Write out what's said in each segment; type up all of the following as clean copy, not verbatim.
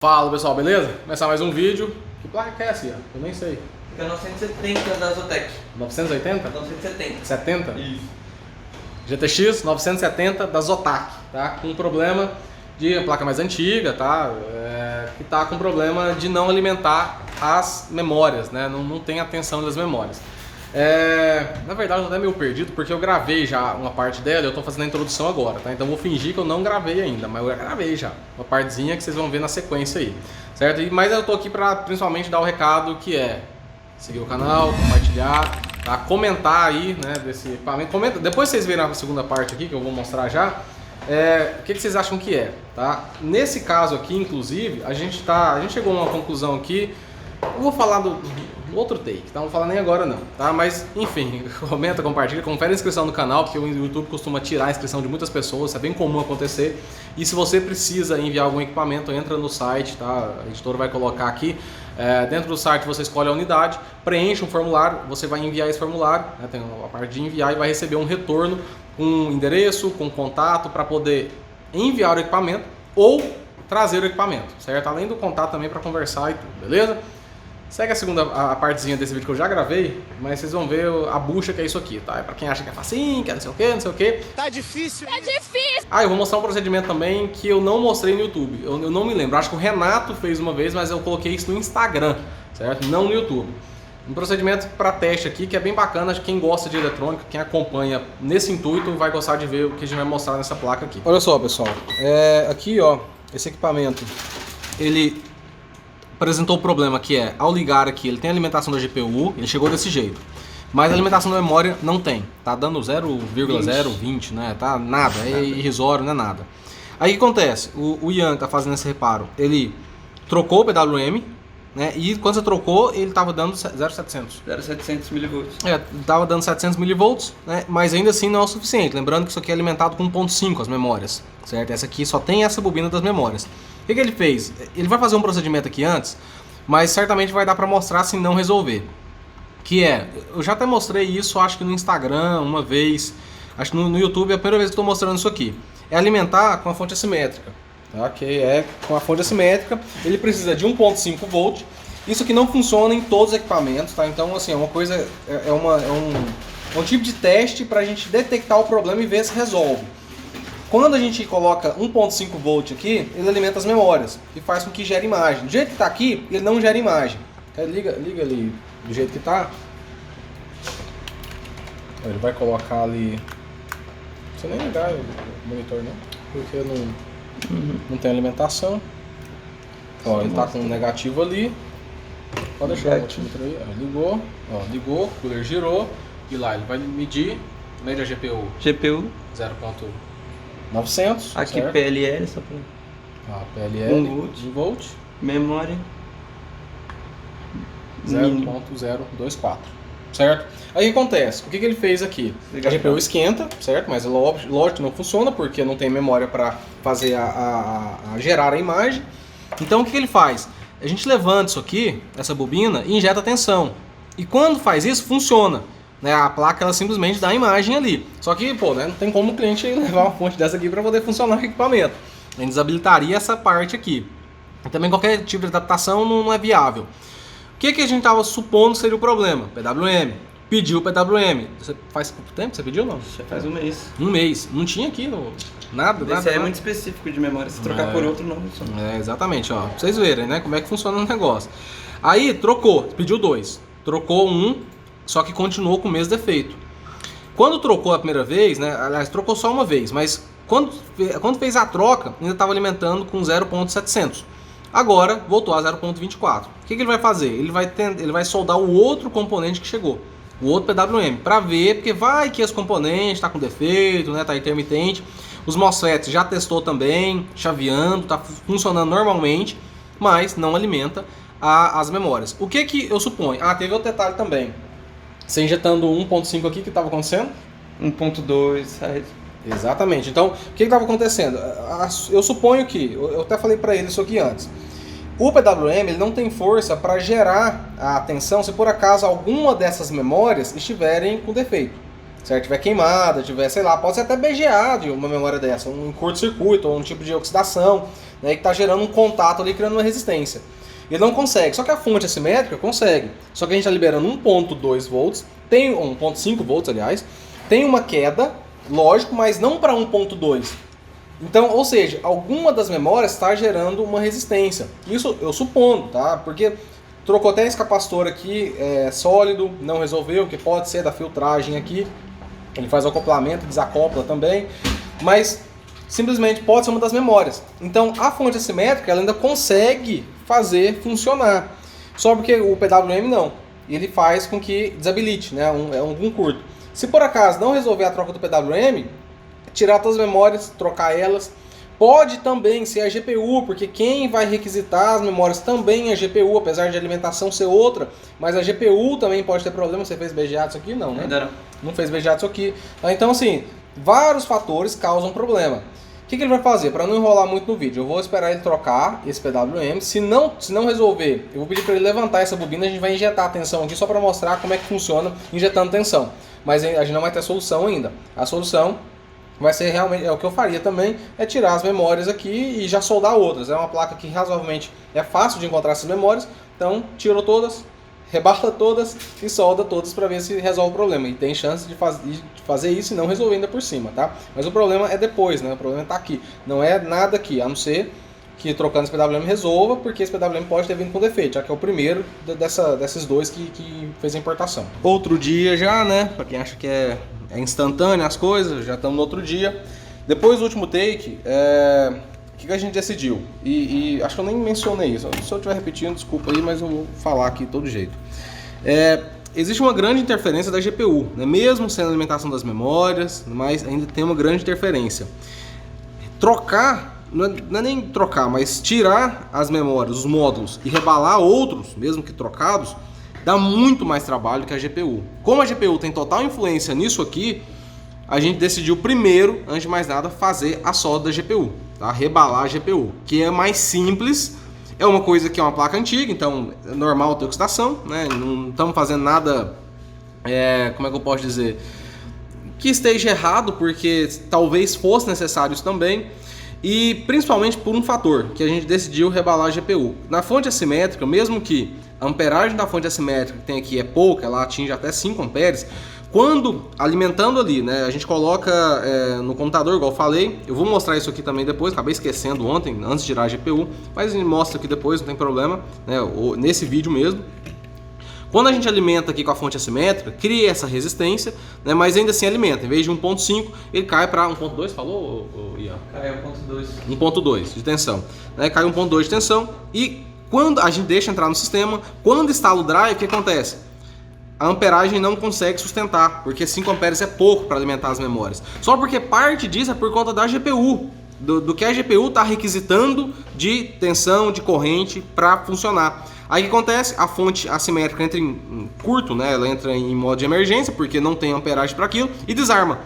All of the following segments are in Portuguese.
Fala pessoal, beleza? Começar mais um vídeo. Que placa que é essa? Eu nem sei. É 970 da Zotac. 980? 970. 70? Isso. GTX 970 da Zotac, tá? Com problema de placa mais antiga, tá? Que tá com problema de não alimentar as memórias, né? Não tem atenção das memórias. Na verdade eu tô até meio perdido porque eu gravei já uma parte dela e eu tô fazendo a introdução agora, tá? Então eu vou fingir que eu não gravei ainda, mas eu gravei já uma partezinha que vocês vão ver na sequência aí, certo? Mas eu tô aqui pra principalmente dar o recado que é seguir o canal, compartilhar, tá? Comentar aí, né, desse equipamento. Comenta, depois vocês verem a segunda parte aqui que eu vou mostrar já. O que vocês acham que é, tá? Nesse caso aqui, inclusive, a gente chegou a uma conclusão aqui. Eu vou falar do outro take, tá? Não vou falar nem agora não, tá? Mas enfim, comenta, compartilha, confere a inscrição no canal, porque o YouTube costuma tirar a inscrição de muitas pessoas, isso é bem comum acontecer. E se você precisa enviar algum equipamento, entra no site, tá? A editora vai colocar aqui. Dentro do site você escolhe a unidade, preenche um formulário, você vai enviar esse formulário, né? Tem a parte de enviar e vai receber um retorno com um endereço, com contato para poder enviar o equipamento ou trazer o equipamento, certo? Além do contato também para conversar e tudo, beleza? Segue a partezinha desse vídeo que eu já gravei, mas vocês vão ver a bucha que é isso aqui, tá? É pra quem acha que é facinho, que é não sei o que, não sei o que. Tá difícil? É difícil! Ah, eu vou mostrar um procedimento também que eu não mostrei no YouTube. Eu não me lembro, acho que o Renato fez uma vez, mas eu coloquei isso no Instagram, certo? Não no YouTube. Um procedimento para teste aqui que é bem bacana, acho que quem gosta de eletrônica, quem acompanha nesse intuito, vai gostar de ver o que a gente vai mostrar nessa placa aqui. Olha só, pessoal, aqui ó, esse equipamento, ele apresentou o problema que é, ao ligar aqui, ele tem alimentação da GPU, ele chegou desse jeito. Mas a alimentação da memória não tem, tá dando 0,020, né? Tá nada, é irrisório, não é nada. Aí o que acontece? O Ian que tá fazendo esse reparo, ele trocou o PWM, né? E quando você trocou, ele tava dando 0,700. 0,700 mV. Tava dando 700 mV, né? Mas ainda assim não é o suficiente. Lembrando que isso aqui é alimentado com 1.5 as memórias, certo? Essa aqui só tem essa bobina das memórias. O que ele fez? Ele vai fazer um procedimento aqui antes, mas certamente vai dar para mostrar se não resolver. Que eu já até mostrei isso, acho que no Instagram uma vez, acho que no YouTube é a primeira vez que estou mostrando isso aqui. É alimentar com a fonte assimétrica, tá? Que é com a fonte assimétrica, ele precisa de 1.5 volt. Isso aqui não funciona em todos os equipamentos, tá? Então assim, é uma coisa, é um tipo de teste para a gente detectar o problema e ver se resolve. Quando a gente coloca 1.5 volt aqui, ele alimenta as memórias e faz com que gere imagem. Do jeito que está aqui, ele não gera imagem. Liga ali do jeito que está. Ele vai colocar ali. Não precisa nem ligar o monitor não, porque não tem alimentação. Ó, ele está com um negativo ali. Pode deixar o multímetro aí. Ligou, ligou, o cooler girou e lá ele vai medir. Média GPU 0.900. Aqui certo? PLL, só pra... PLL, 1 volt. Memória 0.024, certo? Aí o que acontece? O que ele fez aqui? A GPU esquenta, certo? Mas lógico que não funciona porque não tem memória para fazer a gerar a imagem. Então o que ele faz? A gente levanta isso aqui, essa bobina, e injeta tensão. E quando faz isso, funciona. Né, a placa ela simplesmente dá a imagem ali. Só que, pô, né, não tem como o cliente levar uma fonte dessa aqui para poder funcionar o equipamento. A gente desabilitaria essa parte aqui. E também qualquer tipo de adaptação não é viável. O que a gente estava supondo seria o problema? PWM. Pediu o PWM. Você faz quanto tempo você pediu ou não? Já faz um mês. Um mês. Não tinha aqui nada. Esse aí é muito específico de memória. Se trocar por outro, não funciona. Exatamente, ó. Pra vocês verem, né, como é que funciona o negócio. Aí, trocou. Pediu 2. Trocou um. Só que continuou com o mesmo defeito. Quando trocou a primeira vez, né? Aliás, trocou só uma vez, mas quando fez a troca, ainda estava alimentando com 0.700. Agora voltou a 0.24. O que ele vai fazer? Ele vai soldar o outro componente que chegou, o outro PWM, para ver, porque vai que esse componente está com defeito, né? Tá intermitente. Os MOSFETs já testou também, chaveando, tá funcionando normalmente, mas não alimenta as memórias. O que eu suponho? Teve outro detalhe também. Você injetando 1.5 aqui, o que estava acontecendo? 1.2. Exatamente. Então, o que estava acontecendo? Eu suponho que, eu até falei para ele isso aqui antes, o PWM ele não tem força para gerar a tensão se por acaso alguma dessas memórias estiverem com defeito. Certo? Tiver queimada, tiver, sei lá, pode ser até BGA de uma memória dessa, um curto-circuito ou um tipo de oxidação. né, que está gerando um contato ali, criando uma resistência. Ele não consegue, só que a fonte assimétrica consegue. Só que a gente está liberando 1.2 volts, tem 1.5 volts, aliás, tem uma queda, lógico, mas não para 1.2. Então, ou seja, alguma das memórias está gerando uma resistência. Isso eu supondo, tá? Porque trocou até esse capacitor aqui, sólido, não resolveu, que pode ser da filtragem aqui. Ele faz acoplamento, desacopla também, mas simplesmente pode ser uma das memórias. Então, a fonte assimétrica ela ainda consegue fazer funcionar, só porque o PWM não. Ele faz com que desabilite, né? Um curto. Se por acaso não resolver a troca do PWM, tirar todas as memórias, trocar elas. Pode também ser a GPU, porque quem vai requisitar as memórias também é a GPU, apesar de a alimentação ser outra, mas a GPU também pode ter problema. Você fez BGA isso aqui? Não, né? Ainda não. Não fez BGA isso aqui. Então, assim, vários fatores causam problema. O que ele vai fazer? Para não enrolar muito no vídeo, eu vou esperar ele trocar esse PWM. Se não resolver, eu vou pedir para ele levantar essa bobina. A gente vai injetar a tensão aqui só para mostrar como é que funciona injetando tensão. Mas a gente não vai ter solução ainda. A solução vai ser realmente, o que eu faria também, é tirar as memórias aqui e já soldar outras. É uma placa que razoavelmente é fácil de encontrar essas memórias. Então, tirou todas, rebala todas e solda todas para ver se resolve o problema. E tem chance de fazer isso e não resolver ainda por cima, tá? Mas o problema é depois, né? O problema está aqui. Não é nada aqui, a não ser que trocando esse PWM resolva, porque esse PWM pode ter vindo com defeito, já que é o primeiro desses dois que fez a importação. Outro dia já, né? Para quem acha que é instantâneo as coisas, já estamos no outro dia. Depois do último take, o que a gente decidiu? E acho que eu nem mencionei isso. Se eu estiver repetindo, desculpa aí, mas eu vou falar aqui de todo jeito. Existe uma grande interferência da GPU, né? Mesmo sendo a alimentação das memórias, mas ainda tem uma grande interferência. Trocar, não é nem trocar, mas tirar as memórias, os módulos e rebalar outros, mesmo que trocados, dá muito mais trabalho que a GPU. Como a GPU tem total influência nisso aqui, a gente decidiu primeiro, antes de mais nada, fazer a solda da GPU, tá? Rebalar a GPU, que é mais simples, é uma coisa que é uma placa antiga, então é normal ter oxidação, né? Não estamos fazendo nada, como é que eu posso dizer, que esteja errado, porque talvez fosse necessário isso também. E principalmente por um fator, que a gente decidiu rebalar a GPU. Na fonte assimétrica, mesmo que a amperagem da fonte assimétrica que tem aqui é pouca, ela atinge até 5 amperes, quando alimentando ali, né, a gente coloca no computador, igual eu falei, eu vou mostrar isso aqui também depois, acabei esquecendo ontem, antes de tirar a GPU, mas a gente mostra aqui depois, não tem problema, né, nesse vídeo mesmo. Quando a gente alimenta aqui com a fonte assimétrica, cria essa resistência, né, mas ainda assim alimenta. Em vez de 1.5, ele cai para 1.2, falou, Ian? Cai 1.2. 1.2 de tensão. Né, cai 1.2 de tensão e quando a gente deixa entrar no sistema, quando instala o drive, o que acontece? A amperagem não consegue sustentar, porque 5 amperes é pouco para alimentar as memórias. Só porque parte disso é por conta da GPU, do que a GPU está requisitando de tensão, de corrente para funcionar. Aí o que acontece? A fonte assimétrica entra em curto, né? Ela entra em modo de emergência, porque não tem amperagem para aquilo, e desarma.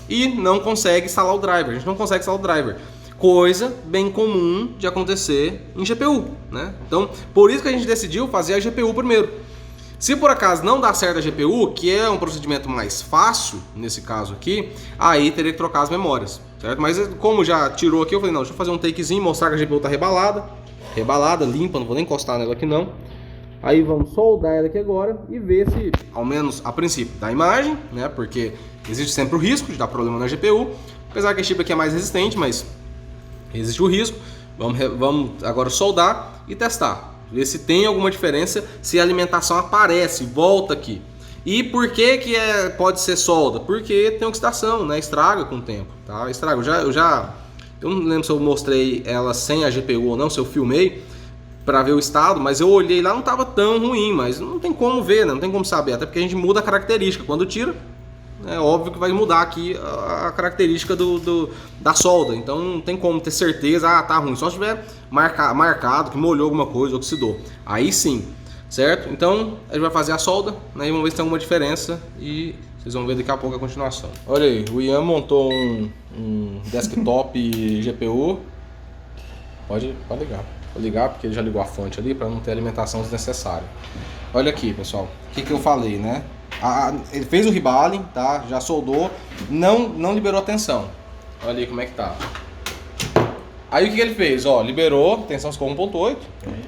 E não consegue instalar o driver. A gente não consegue instalar o driver. Coisa bem comum de acontecer em GPU, né? Então, por isso que a gente decidiu fazer a GPU primeiro. Se por acaso não dá certo a GPU, que é um procedimento mais fácil, nesse caso aqui, aí teria que trocar as memórias, certo? Mas como já tirou aqui, eu falei, não, deixa eu fazer um takezinho, mostrar que a GPU está rebalada, limpa, não vou nem encostar nela aqui não. Aí vamos soldar ela aqui agora e ver se, ao menos a princípio, dá imagem, né? Porque existe sempre o risco de dar problema na GPU, apesar que a chip aqui é mais resistente, mas existe o risco. Vamos agora soldar e testar, ver se tem alguma diferença, se a alimentação aparece, volta aqui. E por que pode ser solda? Porque tem oxidação, né? Estraga com o tempo, tá? Estraga. Eu não lembro se eu mostrei ela sem a GPU ou não, se eu filmei para ver o estado, mas eu olhei lá, não estava tão ruim, mas não tem como ver, né? Não tem como saber, até porque a gente muda a característica. Quando tira, é óbvio que vai mudar aqui a característica da solda, então não tem como ter certeza, tá ruim, só se tiver marcado que molhou alguma coisa, oxidou, aí sim, certo? Então a gente vai fazer a solda, né, e vamos ver se tem alguma diferença e vocês vão ver daqui a pouco a continuação. Olha aí, o Ian montou um desktop GPU, pode ligar. Vou ligar porque ele já ligou a fonte ali para não ter alimentação desnecessária. Olha aqui, pessoal, o que eu falei, né? Ele fez o rebaling, tá? Já soldou, não liberou a tensão. Olha aí como é que tá. Aí o que ele fez? Ó, liberou, tensão ficou 1.8.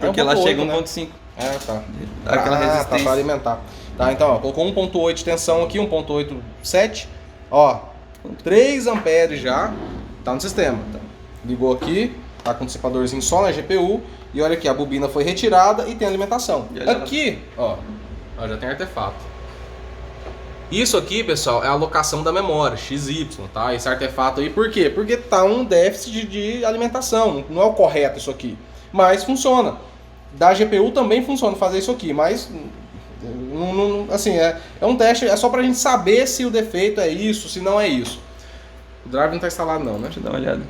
Porque ela chega né? 1.5. É, tá. Dá aquela resistência. Tá pra alimentar. Tá, então, ó, colocou 1.8 de tensão aqui, 1.87. Ó, 3 amperes já, tá no sistema. Tá. Ligou aqui, tá com um dissipadorzinho só na GPU. E olha aqui, a bobina foi retirada e tem alimentação. Aqui, ó, já tem artefato. Isso aqui, pessoal, é a alocação da memória, XY, tá? Esse artefato aí, por quê? Porque tá um déficit de alimentação, não é o correto isso aqui. Mas funciona. Da GPU também funciona fazer isso aqui, mas assim, é um teste, é só pra gente saber se o defeito é isso, se não é isso. O drive não tá instalado não, né? Deixa eu dar uma olhada.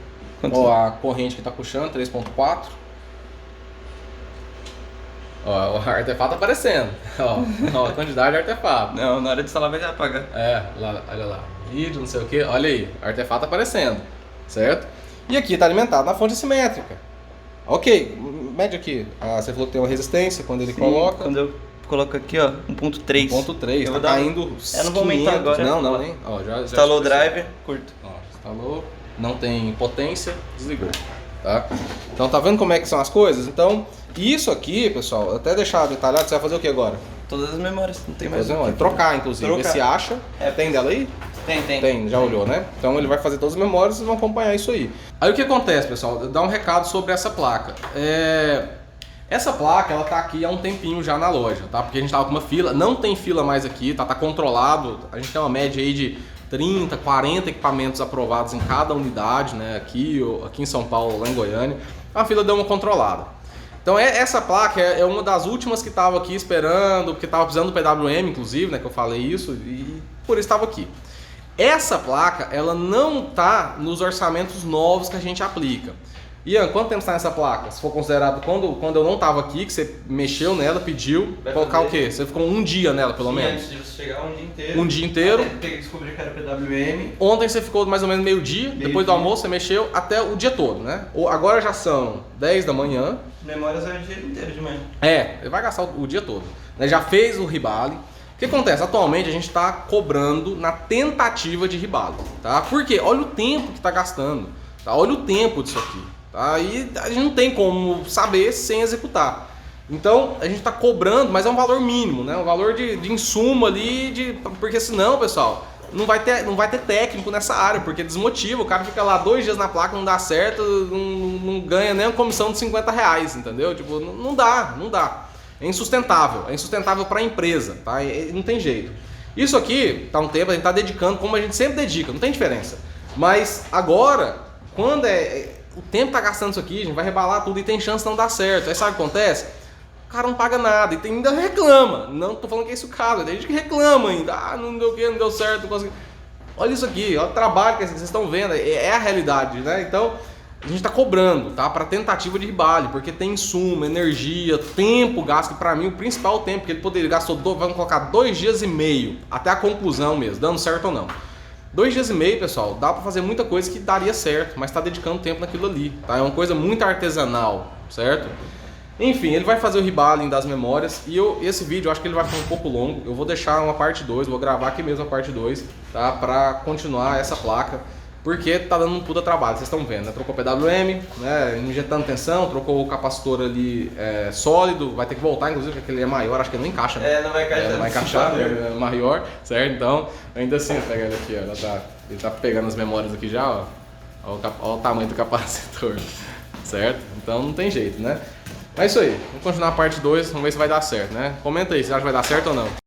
Ó, a corrente que tá puxando, 3.4. Ó, o artefato aparecendo. Ó, a quantidade de artefato. Não, na hora de instalar vai apagar. É, lá, olha lá. Vídeo, não sei o que. Olha aí, artefato aparecendo. Certo? E aqui tá alimentado na fonte assimétrica. Ok, mede aqui. Você falou que tem uma resistência quando ele coloca. Quando eu coloco aqui, ó, 1.3. 1.3, tá caindo. Eu não vou aumentar agora. Não, nem. Ó, já instalou o driver, curto. Ó, instalou, não tem potência, desligou. Tá? Então tá vendo como é que são as coisas? Então, isso aqui, pessoal, até deixar detalhado, você vai fazer o que agora? Todas as memórias, não tem mais. Trocar, inclusive. Trocar. Ver se acha. Tem dela aí? Tem, já olhou, né? Então ele vai fazer todas as memórias e vocês vão acompanhar isso aí. Aí o que acontece, pessoal? Dá um recado sobre essa placa. Essa placa, ela tá aqui há um tempinho já na loja, tá? Porque a gente tava com uma fila, não tem fila mais aqui, tá controlado. A gente tem uma média aí de 30, 40 equipamentos aprovados em cada unidade, né? Aqui em São Paulo, lá em Goiânia. A fila deu uma controlada. Então essa placa é uma das últimas que estava aqui esperando, porque estava precisando do PWM, inclusive, né? Que eu falei isso, e por isso estava aqui. Essa placa, ela não está nos orçamentos novos que a gente aplica. Ian, quanto tempo está nessa placa? Se for considerado quando eu não estava aqui, que você mexeu nela, pediu, colocar o quê? Você ficou um dia nela, pelo menos? Antes de você chegar, um dia inteiro. Um dia inteiro. Até descobri que era PWM. Ontem você ficou mais ou menos meio-dia, depois do almoço você mexeu até o dia todo, né? Agora já são 10 da manhã. Memórias é o dia inteiro de manhã. Ele vai gastar o dia todo. Já fez o ribale. O que acontece? Atualmente a gente está cobrando na tentativa de ribale, tá? Por quê? Olha o tempo que está gastando, tá? Olha o tempo disso aqui, tá? E a gente não tem como saber sem executar. Então a gente está cobrando, mas é um valor mínimo, né? Um valor de insumo ali, porque senão, pessoal, não vai ter técnico nessa área, porque desmotiva. O cara fica lá 2 dias na placa, não dá certo, não ganha nem uma comissão de R$50, entendeu? Tipo, não dá. É insustentável para a empresa, tá? Não tem jeito. Isso aqui, tá um tempo, a gente tá dedicando como a gente sempre dedica, não tem diferença. Mas agora, quando o tempo tá gastando isso aqui, a gente vai rebalar tudo e tem chance de não dar certo. Aí sabe o que acontece? O cara não paga nada e ainda reclama. Não tô falando que é esse o caso, tem gente que reclama ainda. Não deu o que, não deu certo, não consegui. Olha isso aqui, olha o trabalho que vocês estão vendo, é a realidade, né? Então, a gente está cobrando, tá? Para tentativa de ribale, porque tem insumo, energia, tempo gasto, que para mim o principal tempo que ele poderia gastou, vamos colocar 2 dias e meio, até a conclusão mesmo, dando certo ou não. 2 dias e meio, pessoal, dá para fazer muita coisa que daria certo, mas está dedicando tempo naquilo ali, tá? É uma coisa muito artesanal, certo? Enfim, ele vai fazer o rebaling das memórias e esse vídeo eu acho que ele vai ficar um pouco longo. Eu vou deixar uma parte 2, vou gravar aqui mesmo a parte 2, tá? Para continuar essa placa. Porque tá dando um puta trabalho, vocês estão vendo, né? Trocou PWM, né? Injetando tensão, trocou o capacitor ali sólido, vai ter que voltar, inclusive, porque ele é maior, acho que ele não encaixa. Né? Não vai encaixar. Não vai encaixar, é maior, certo? Então, ainda assim, pega ele aqui, ó, ele tá pegando as memórias aqui já, ó. Ó o tamanho do capacitor, certo? Então não tem jeito, né? É isso aí, vamos continuar a parte 2, vamos ver se vai dar certo, né? Comenta aí se acha que vai dar certo ou não.